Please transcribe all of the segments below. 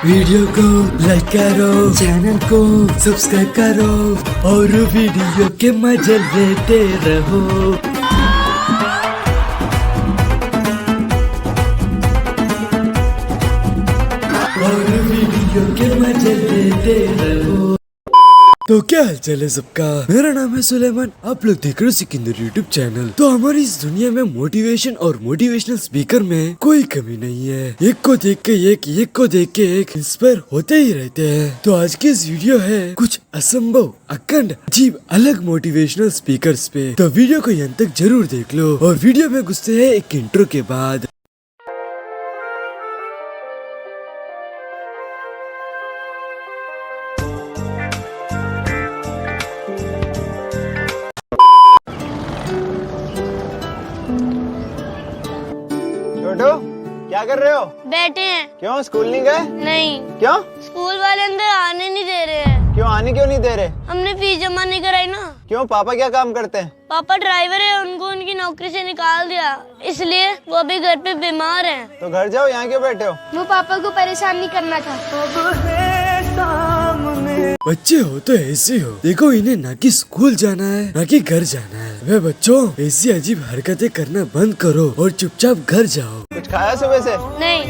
Video को like करो, channel को सब्सक्राइब करो और वीडियो के मजे लेते रहो। और वीडियो के मजे लेते रहो। तो क्या हालचाल है सबका, मेरा नाम है सुलेमान, आप लोग देख रहे हो सिकंदर यूट्यूब चैनल। तो हमारी इस दुनिया में मोटिवेशन और मोटिवेशनल स्पीकर में कोई कमी नहीं है। एक को देख के एक को देख के एक इंस्पायर होते ही रहते हैं। तो आज की इस वीडियो है कुछ असंभव, अखंड, अजीब, अलग मोटिवेशनल स्पीकर्स पे। तो वीडियो को यहाँ तक जरूर देख लो। और वीडियो में घुसते हैं एक इंट्रो के बाद। छोटू, क्या कर रहे हो? बैठे हैं। क्यों, स्कूल नहीं गए? नहीं। क्यों? स्कूल वाले अंदर आने नहीं दे रहे हैं। क्यों आने क्यों नहीं दे रहे? हमने फीस जमा नहीं कराई ना। क्यों, पापा क्या काम करते हैं? पापा ड्राइवर है, उनको उनकी नौकरी से निकाल दिया, इसलिए वो अभी घर पे बीमार हैं। तो घर जाओ, यहाँ क्यों बैठे हो? वो पापा को परेशान नहीं करना था। बच्चे हो तो ऐसे हो, देखो इन्हें ना कि स्कूल जाना है ना कि घर जाना है। वे बच्चों, ऐसी अजीब हरकतें करना बंद करो और चुपचाप घर जाओ। कुछ खाया सुबह से? नहीं।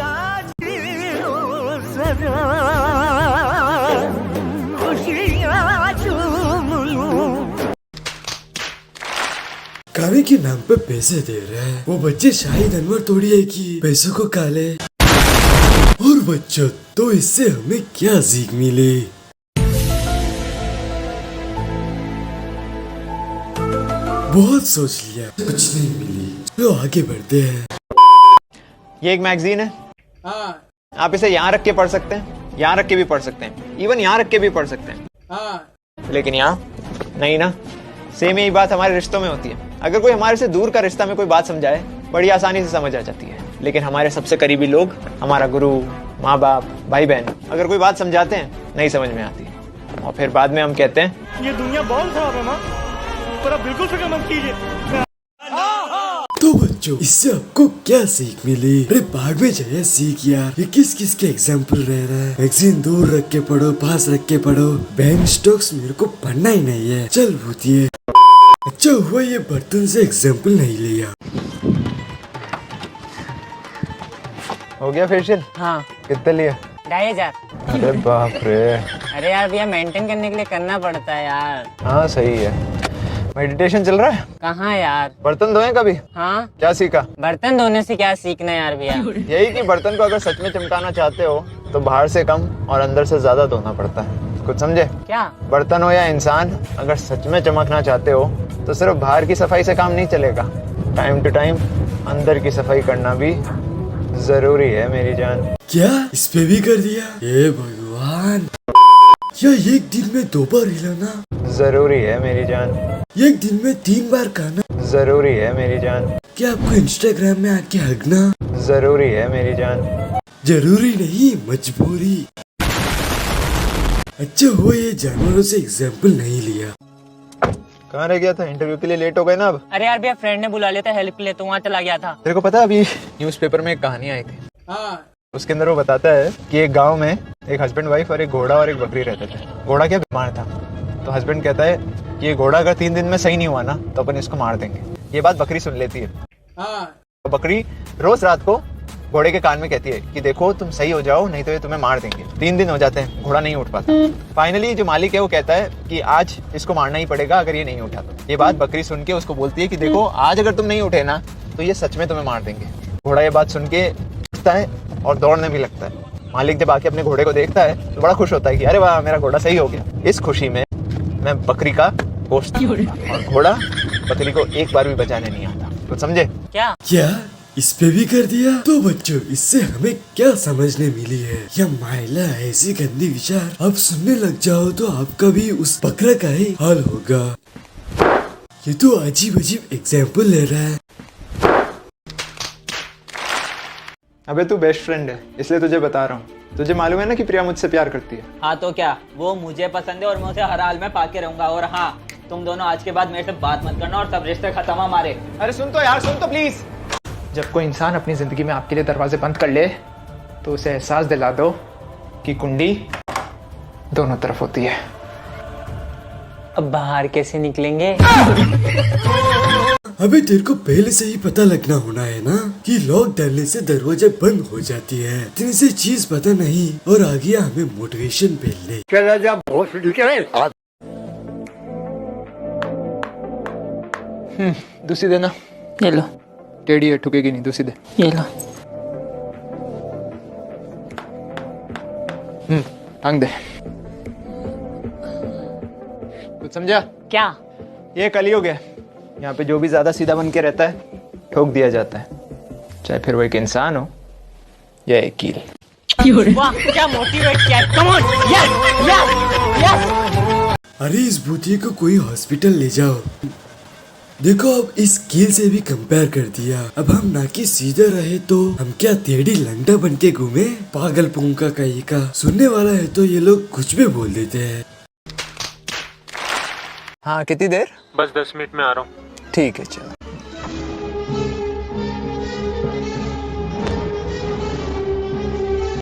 कावे के नाम पे पैसे दे रहे हैं। वो बच्चे शाहिद अनवर थोड़ी है कि पैसों को काले। और बच्चों, तो इससे हमें क्या सीख मिली? बहुत सोच लिया, कुछ नहीं मिली, तो आगे बढ़ते हैं। ये एक मैगजीन है। हाँ। आप इसे यहाँ रख के पढ़ सकते हैं, यहाँ रख के भी पढ़ सकते हैं, इवन यहाँ रख के भी पढ़ सकते हैं। हाँ। लेकिन यहाँ नहीं ना। सेम यही बात हमारे रिश्तों में होती है। अगर कोई हमारे से दूर का रिश्ता में कोई बात समझाए, बड़ी आसानी से समझ आ जाती है। लेकिन हमारे सबसे करीबी लोग, हमारा गुरु, माँ बाप, भाई बहन, अगर कोई बात समझाते हैं, नहीं समझ में आती, और फिर बाद में हम कहते हैं ये दुनिया बहुत खराब है माँ, पर आप बिल्कुल फिक्र मत कीजिए। तो बच्चों, इससे आपको क्या सीख मिली? अरे भाड़ में जाए सीख यार। ये किस किस के एग्जाम्पल रह रहा है? मैगजीन दूर रख के पढ़ो, पास रख के पढ़ो। बैंक स्टॉक्स मेरे को पढ़ना ही नहीं है, चल भूतिए। अच्छा हुआ ये बर्तन से एग्जाम्पल नहीं लिया। हो गया फेशियल? हाँ। कितने लिए? 2500। अरे बाप रे। अरे यार भैया, मेंटेन करने के लिए करना पड़ता है यार। हाँ सही है। मेडिटेशन चल रहा है? कहाँ यार। बर्तन धोए कभी? हाँ। क्या सीखा? बर्तन धोने से क्या सीखना यार भैया। यही कि बर्तन को अगर सच में चमकाना चाहते हो तो बाहर से कम और अंदर से ज्यादा धोना पड़ता है। कुछ समझे? क्या? बर्तन हो या इंसान, अगर सच में चमकना चाहते हो तो सिर्फ बाहर की सफाई से काम नहीं चलेगा। टाइम टू टाइम अंदर की सफाई करना भी जरूरी है मेरी जान। क्या इस पे भी कर दिया? हे भगवान, क्या एक दिन में 2 बार हिलाना जरूरी है मेरी जान। एक दिन में 3 बार खाना जरूरी है मेरी जान। क्या आपको इंस्टाग्राम में आके हगना जरूरी है मेरी जान। जरूरी नहीं, मजबूरी। अच्छा हुआ ये जानवरों से एग्जाम्पल नहीं लिया। कहाँ रह गया था? इंटरव्यू के लिए लेट हो गए ना अब। अरे यार भैया, फ्रेंड ने बुला लिया था हेल्प के लिए, तो वहाँ चला गया था। तेरे को पता है अभी न्यूज़पेपर में एक कहानी आई थी। हाँ। उसके अंदर वो बताता है कि एक गांव में एक हस्बैंड वाइफ और एक घोड़ा और एक बकरी रहते थे। घोड़ा क्या बीमार था, तो हस्बैंड कहता है कि ये घोड़ा अगर 3 दिन में सही नहीं हुआ ना तो अपन इसको मार देंगे। ये बात बकरी सुन लेती है। हाँ। तो बकरी रोज रात को घोड़े के कान में कहती है कि देखो तुम सही हो जाओ, नहीं तो ये तुम्हें मार देंगे। 3 दिन हो जाते हैं, घोड़ा नहीं उठ पाता। फाइनली जो मालिक है वो कहता है कि आज इसको मारना ही पड़ेगा अगर ये नहीं उठा तो। ये बात बकरी सुन के उसको बोलती है कि देखो आज अगर तुम नहीं उठे ना तो ये सच में तुम्हें मार देंगे। घोड़ा ये बात सुन के उठता है और दौड़ने भी लगता है। मालिक जब आके अपने घोड़े को देखता है तो बड़ा खुश होता है कि अरे वाह, मेरा घोड़ा सही हो गया। इस खुशी में मैं बकरी का गोश्त और घोड़ा बकरी को एक बार भी बचाने नहीं आता। कुछ समझे? क्या इस पे भी कर दिया? तो बच्चों, इससे हमें क्या समझने मिली है? या माइला ऐसी गंदी विचार आप सुनने लग जाओ तो आपका भी उस बकरा का ही हाल होगा। ये तो अजीब अजीब एग्जाम्पल ले रहा है। अबे तू बेस्ट फ्रेंड है, इसलिए तुझे बता रहा हूँ। तुझे मालूम है ना कि प्रिया मुझसे प्यार करती है। हाँ तो क्या, वो मुझे पसंद है और मैं उसे हर हाल में पाके रहूंगा। और हाँ, तुम दोनों आज के बाद मेरे से बात मत करना और सब रिश्ते खत्म हमारे। अरे सुन तो यार, सुन तो प्लीज। जब कोई इंसान अपनी जिंदगी में आपके लिए दरवाजे बंद कर ले तो उसे एहसास दिला दो की कुंडी दोनों तरफ होती है। अब बाहर कैसे निकलेंगे? अबे तेरे को पहले से ही पता लगना होना है ना कि लॉक डालने से दरवाजा बंद हो जाती है। तेरे से चीज पता नहीं और आ गया हमें मोटिवेशन मिलने। दूसरी देना। ये लो, टेढ़ी है, ठुकेगी नहीं, दूसरी दे। ये लो। टांग दे। कुछ समझा? क्या? ये कलयुग है, यहाँ पे जो भी ज्यादा सीधा बन के रहता है ठोक दिया जाता है, चाहे फिर वो एक इंसान हो या एक कील। वाह, क्या मोटिवेट किया। Come on, yes yes yes. अरे इस भूतिया को कोई हॉस्पिटल ले जाओ। देखो अब इस कील से भी कंपेयर कर दिया। अब हम ना कि सीधा रहे तो हम क्या टेढ़ी लंगड़ा बन के घूमे? पागल पुंका कहीं का सुनने वाला है तो ये लोग कुछ भी बोल देते हैं। हाँ, कितनी देर? बस 10 मिनट में आ रहा हूँ। ठीक है, चलो।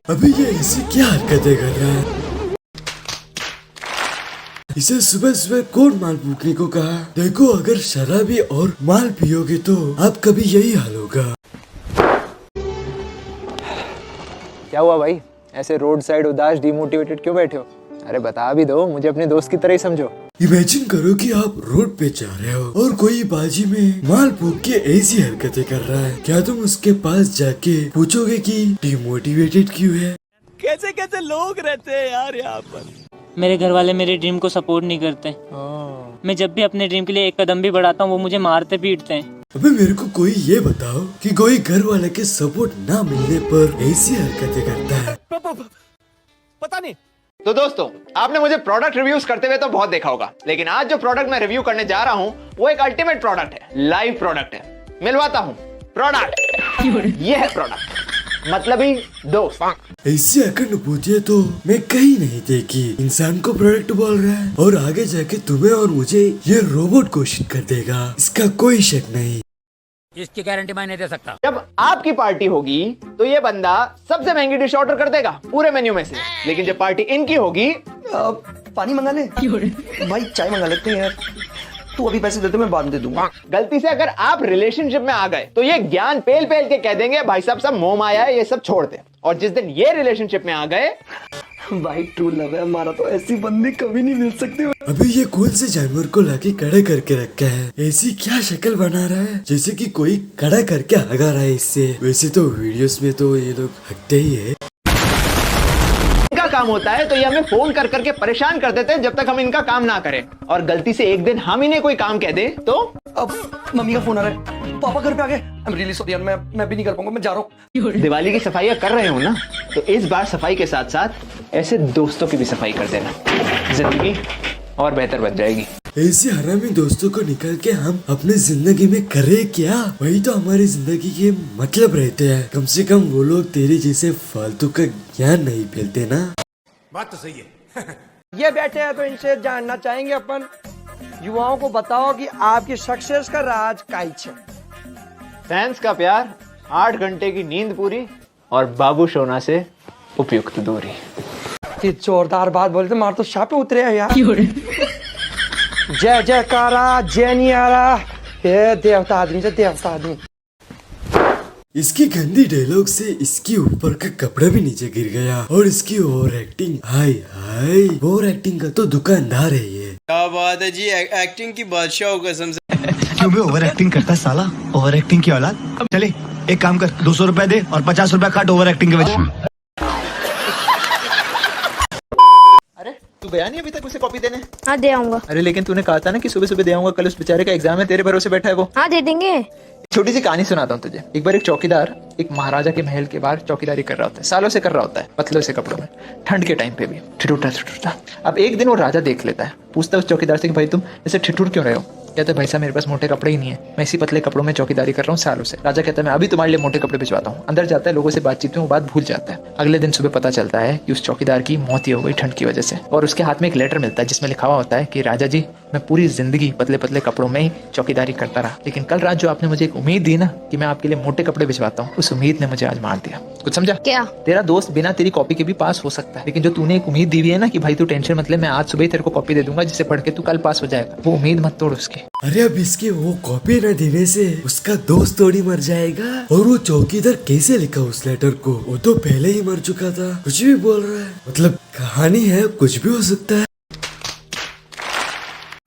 अभी ये ऐसी क्या हरकतें कर रहा है? इसे सुबह सुबह कौन माल फूकने को कहा? देखो अगर शराबी और माल पियोगे तो आपका भी यही हाल होगा। क्या हुआ भाई, ऐसे रोड साइड उदास डिमोटिवेटेड क्यों बैठे हो? अरे बता भी दो, मुझे अपने दोस्त की तरह ही समझो। इमेजिन करो कि आप रोड पे जा रहे हो और कोई बाजी में माल फूक के ऐसी हरकतें कर रहा है। क्या तुम उसके पास जाके पूछोगे कि डिमोटिवेटेड क्यों है? कैसे कैसे लोग रहते हैं यार यहाँ पर। मेरे घर वाले मेरे ड्रीम को सपोर्ट नहीं करते। मैं जब भी अपने ड्रीम के लिए एक कदम भी बढ़ाता हूँ वो मुझे मारते पीटते हैं। अबे मेरे को कोई ये बताओ कि कोई घर वाले के सपोर्ट ना मिलने पर ऐसी हरकतें करता है। पता नहीं। तो दोस्तों, आपने मुझे प्रोडक्ट रिव्यूज करते हुए तो बहुत देखा होगा, लेकिन आज जो प्रोडक्ट मैं रिव्यू करने जा रहा हूँ वो एक अल्टीमेट प्रोडक्ट है, लाइव प्रोडक्ट है। मिलवाता हूँ प्रोडक्ट। ये है प्रोडक्ट, मतलब ही दोस्त। ऐसी अकड़ भूतिया तो मैं कहीं नहीं देखी। इंसान को प्रोडक्ट बोल रहा है और आगे जाके तुम्हें और मुझे ये रोबोट घोषित कर देगा, इसका कोई शक नहीं। इसकी गारंटी मैं नहीं दे सकता। जब आपकी पार्टी होगी तो ये बंदा सबसे महंगी डिश ऑर्डर कर देगा पूरे मेन्यू में से, लेकिन जब पार्टी इनकी होगी पानी मंगा ले भाई, चाय मंगा लेते हैं यार। तू अभी पैसे दे दे, मैं बाद में दे दूंगा। गलती से अगर आप रिलेशनशिप में आ गए तो ये ज्ञान पेल पेल के कह देंगे भाई साहब सब मोह माया है, ये सब छोड़ दे। और जिस दिन ये रिलेशनशिप में आ गए भाई ट्रू लव है हमारा, तो ऐसी बंदी कभी नहीं मिल सकती। अबे ये कौन से जानवर को लाके कड़ा करके रखा है? ऐसी क्या शक्ल बना रहा है जैसे कि कोई कड़ा करके हगा रहा है इससे। वैसे तो वीडियोस में तो ये लोग हगते ही है। इनका काम होता है तो ये हमें फोन कर करके परेशान कर देते हैं जब तक हम इनका काम ना करें, और गलती से एक दिन हम इन्हें कोई काम कह दे तो अब मम्मी का फोन आ रहा है, पापा घर पे आ गए। आई एम रियली सॉरी यार, मैं भी नहीं कर पाऊंगा, मैं जा रहा हूँ। दिवाली की सफाइयाँ कर रहे हो ना, तो इस बार सफाई के साथ साथ ऐसे दोस्तों की भी सफाई कर देना, जिंदगी और बेहतर बन जाएगी। ऐसे हरामी दोस्तों को निकाल के हम अपने जिंदगी में करें क्या? वही तो हमारी जिंदगी के मतलब रहते हैं। कम से कम वो लोग तेरे जैसे फालतू का ज्ञान नहीं फैलते ना। बात तो सही है। ये बैठे हैं तो इनसे जानना चाहेंगे अपन, युवाओं को बताओ कि आपकी सक्सेस का राज काइच है। फैंस का प्यार, 8 घंटे की नींद पूरी और बाबू सोना से उपयुक्त दूरी। ये जोरदार बात बोले तो मार तो शाह पे उतरे हैं यार। जय जयकारा, जय नियारा, ये देवता आदमी से देवता आदमी। इसकी गंदी डायलॉग से इसके ऊपर का कपड़ा भी नीचे गिर गया और इसकी ओवर एक्टिंग, हाय हाय, ओवर एक्टिंग का तो दुकानदार है ये। क्या बात है जी, एक्टिंग की बादशाह हो कसम से। क्यों भी ओवर एक्टिंग करता है साला, ओवर एक्टिंग की औलाद। चले एक काम कर, 200 रुपए दे और 50 रुपए काट ओवर एक्टिंग के वजह। अरे तू गया नहीं अभी तक उसे कॉपी देने? हाँ दे आऊंगा। अरे लेकिन तूने कहा था ना कि सुबह सुबह दे आऊंगा, कल उस बेचारे का एग्जाम है, तेरे भरोसे बैठा है वो। हाँ दे देंगे। छोटी सी कहानी सुनाता हूँ तुझे। एक बार एक चौकीदार एक महाराजा के महल के बाहर चौकीदारी कर रहा होता है, सालों से कर रहा होता है, पतले से कपड़ों में, ठंड के टाइम पे भी ठिठुरता। अब एक दिन वो राजा देख लेता है, पूछता है उस चौकीदार से कि भाई तुम ऐसे ठिठुर क्यों रहे हो? कहते हैं भाई साहब मेरे पास मोटे कपड़े ही नहीं है, मैं इसी पतले कपड़ों में चौकीदारी कर रहा हूँ सालों से। राजा कहता है मैं अभी तुम्हारे लिए मोटे कपड़े भिजवाता हूँ। अंदर जाता है, लोगों से बातचीत में वो बात भूल जाता है। अगले दिन सुबह पता चलता है कि उस चौकीदार की मौत ही हो गई ठंड की वजह से, और उसके हाथ में एक लेटर मिलता है जिसमें लिखा हुआ होता है कि राजा जी मैं पूरी जिंदगी पतले पतले कपड़ों में ही चौकीदारी करता रहा, लेकिन कल रात जो आपने मुझे एक उम्मीद दी ना कि मैं आपके लिए मोटे कपड़े भिजवाता हूँ, उस उम्मीद ने मुझे आज मार दिया। कुछ समझा? क्या? तेरा दोस्त बिना तेरी कॉपी के भी पास हो सकता है, लेकिन जो तूने एक उम्मीद दी हुई है ना कि भाई तू टेंशन मत ले, मैं आज सुबह ही तेरे को कॉपी दे दूंगा जिसे पढ़ के तू कल पास हो जाएगा, वो उम्मीद मत तोड़ उसकी। अरे अब इसके वो कॉपी न देने से उसका दोस्त थोड़ी मर जाएगा। और वो चौकीदार कैसे लिखा उस लेटर को? वो तो पहले ही मर चुका था। कुछ भी बोल रहा है, मतलब कहानी है, कुछ भी हो सकता है।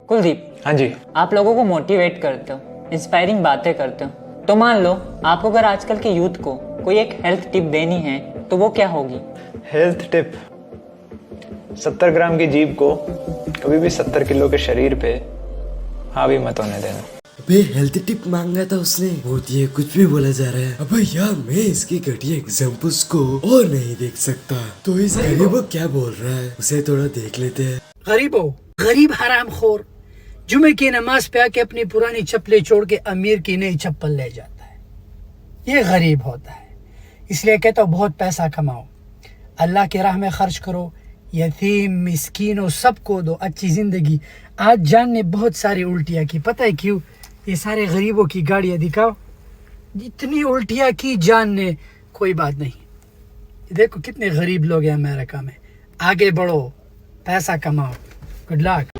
कुलदीप, हाँ जी। आप लोगों को मोटिवेट करते हो, इंस्पायरिंग बातें करते हो, तो मान लो आपको अगर आजकल के यूथ को कोई एक हेल्थ टिप देनी है तो वो क्या होगी? Health tip? 70 ग्राम की जीभ को कभी भी 70 किलो के शरीर पे हावी मत होने देना। अबे हेल्थ टिप मांगा था उसने, होती है कुछ भी बोला जा रहा है। अबे यार मैं इसकी घटिया एग्जाम्पल्स को और नहीं देख सकता, तो इस गरीबो क्या बोल रहा है उसे थोड़ा देख लेते हैं। गरीबो, गरीब हराम खोर जुमे की नमाज पे आके अपनी पुरानी चप्पलें छोड़ के अमीर की नई चप्पल ले जाता है, ये गरीब होता है। इसलिए कहता हूँ बहुत पैसा कमाओ, अल्लाह के राह में खर्च करो, यतीम मिस्कीनों सबको दो अच्छी जिंदगी। आज जान ने बहुत सारी उल्टियाँ की, पता है क्यों? ये सारे गरीबों की गाड़ियाँ दिखाओ, जितनी उल्टियाँ की जान ने, कोई बात नहीं। देखो कितने गरीब लोग हैं अमेरिका में। आगे बढ़ो, पैसा कमाओ, गुड लक।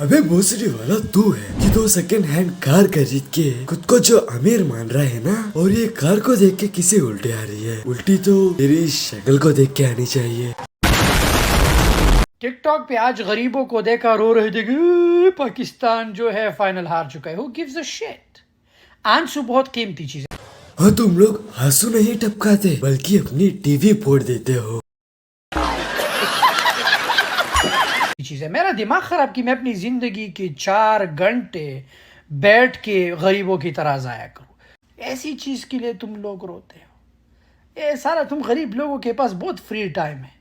अबे भोसड़ी वाला तू है कि 2 सेकंड हैंड कार खरीद के खुद को जो अमीर मान रहा है ना, और ये कार को देख के किसे उल्टी आ रही है? उल्टी तो तेरी शक्ल को देख के आनी चाहिए। टिकटॉक पे आज गरीबों को देखा रो रहे थे, पाकिस्तान जो है फाइनल हार चुका है। Who gives a shit? आंसू बहुत कीमती चीज है। हाँ तुम लोग आंसू नहीं टपकाते बल्कि अपनी टीवी फोड़ देते हो। चीज है, मेरा दिमाग खराब की मैं अपनी जिंदगी के 4 घंटे बैठ के गरीबों की तरह जाया करूं। ऐसी चीज के लिए तुम लोग रोते हो। ये सारा तुम गरीब लोगों के पास बहुत फ्री टाइम है।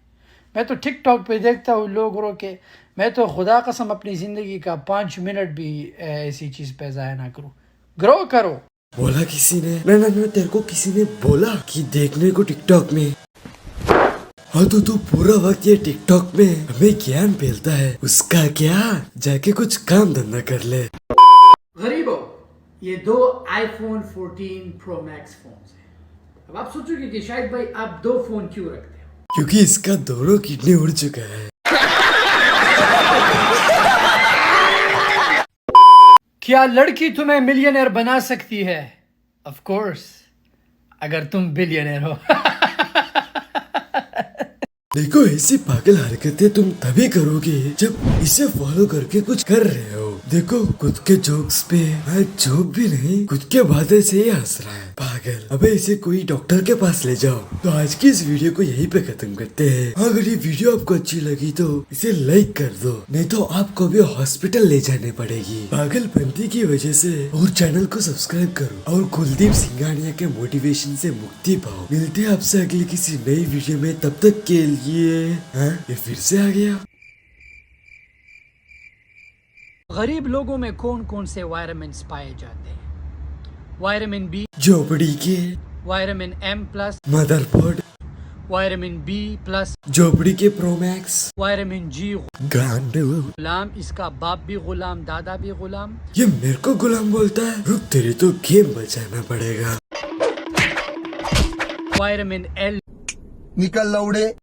मैं तो टिकटॉक पे देखता हूँ लोग रो के, मैं तो खुदा कसम अपनी जिंदगी का 5 मिनट भी ऐसी चीज पे जाया ना करूँ। ग्रो करो। बोला किसी ने? ना तेरे को किसी ने बोला कि देखने को टिकटॉक में? हाँ तो तू पूरा वक्त ये टिकटॉक में हमें ज्ञान फैलता है, उसका क्या? जाके कुछ काम धंधा कर ले। गरीबों, ये 2 iPhone 14 Pro Max फोन है। अब आप सोचोगे कि शायद भाई आप 2 फोन क्यों रखते हो? क्योंकि इसका दोनों किडनी उड़ चुका है। क्या लड़की तुम्हें मिलियनेयर बना सकती है? ऑफ कोर्स, अगर तुम बिलियनेयर हो। देखो ऐसी पागल हरकतें तुम तभी करोगे जब इसे फॉलो करके कुछ कर रहे हो। देखो खुद के जोक्स पे जोक भी नहीं, खुद के बातें से ही हंस रहा है पागल। अबे इसे कोई डॉक्टर के पास ले जाओ। तो आज की इस वीडियो को यहीं पे खत्म करते हैं। अगर ये वीडियो आपको अच्छी लगी तो इसे लाइक कर दो, नहीं तो आपको भी हॉस्पिटल ले जाने पड़ेगी पागलपंती की वजह से। और चैनल को सब्सक्राइब करो और कुलदीप सिंघानिया के मोटिवेशन से मुक्ति पाओ। मिलते हैं आपसे अगली किसी नई वीडियो में, तब तक के लिए ये फिर से आ गया। गरीब लोगों में कौन कौन से वायटामिन्स पाए जाते हैं? वायटामिन बी झोपड़ी के, वायटामिन M+, मदरबोर्ड, वायटामिन B+, झोपड़ी के प्रोमैक्स, वायटामिन G गांडू। गुलाम, इसका बाप भी गुलाम, दादा भी गुलाम। ये मेरे को गुलाम बोलता है? रुक तेरे तो गेम बचाना पड़ेगा। वायटामिन L, निकल लौड़े।